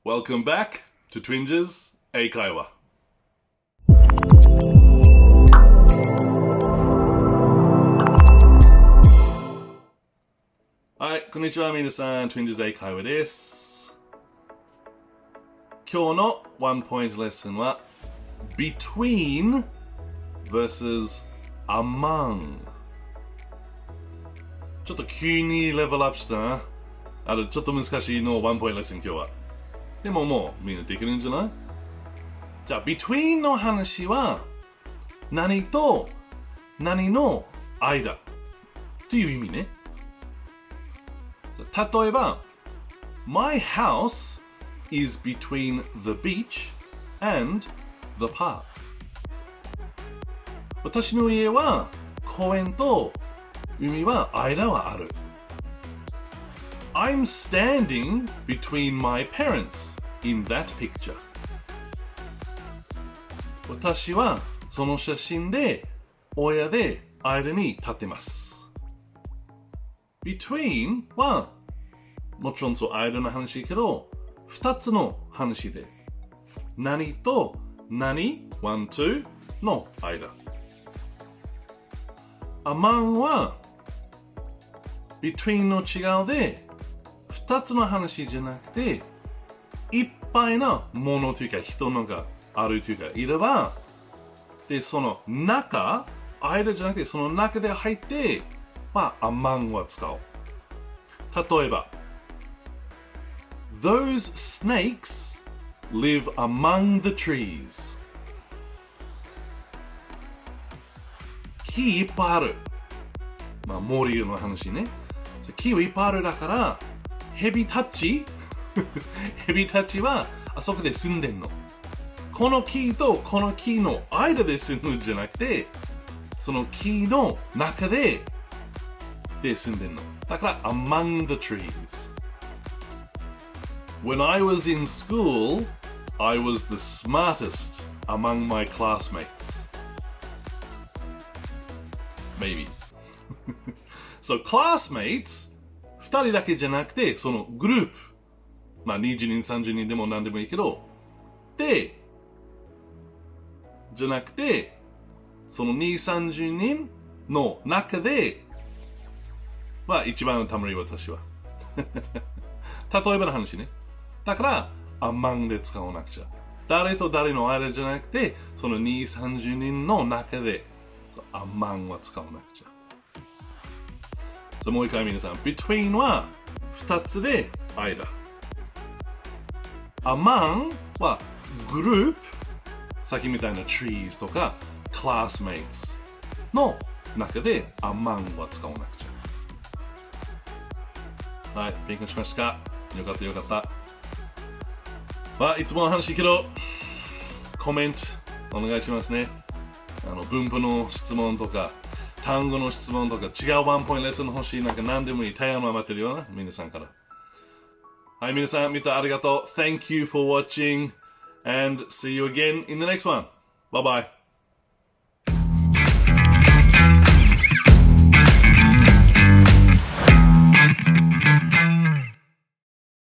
Welcome back to Twinges 英会話。はい、こんにちは皆さん、Twinges 英会話です。今日のワンポイントレッスンは Between vs Among。ちょっと急にレベルアップしたな。ちょっと難しいのワンポイントレッスン今日は。でももうみんなできるんじゃない？じゃあ Between の話は何と何の間っていう意味ね。例えば My house is between the beach and the park。 私の家は公園と海は間はある。 I'm standing between my parents in that picture。 私はその写真で親で間に立ってます。 Between はもちろんそう間の話だけど2つの話で何と何 one two の間。 Among は Between の違うで2つの話じゃなくていっぱいなものというか人のがあるというかいればでその中間じゃなくてその中で入ってamong は使おう。例えばThose snakes live among the trees。 木いっぱいある。森の話ね。木いっぱいあるだからヘビたちヘビたちはあそこで住んでんの。この木とこの木の間で住むんじゃなくてその木の中で住んでんの。だから among the trees。When I was in school, I was the smartest among my classmates. Maybe. So, classmates, 2人だけじゃなくて、そのグループ。20人、30人でも何でもいいけど、で、じゃなくて、その2、30人の中で、一番のたまり私は。例えばの話ね。だから、among で使わなくちゃ。誰と誰の間じゃなくて、その2、30人の中で、among は使わなくちゃ。もう一回皆さん、between は2つで間。among はグループ、さっきみたいな trees とか classmates の中で among は使わなくちゃ。はい、勉強しましたか？よかったよかった。いつもの話けど、コメントお願いしますね。文法の質問とか、単語の質問とか、違うワンポイントレッスン欲しい、何でもいい、対応も待ってるような、皆さんから。はい、皆さん見てありがとう。Thank you for watching and see you again in the next one. Bye bye.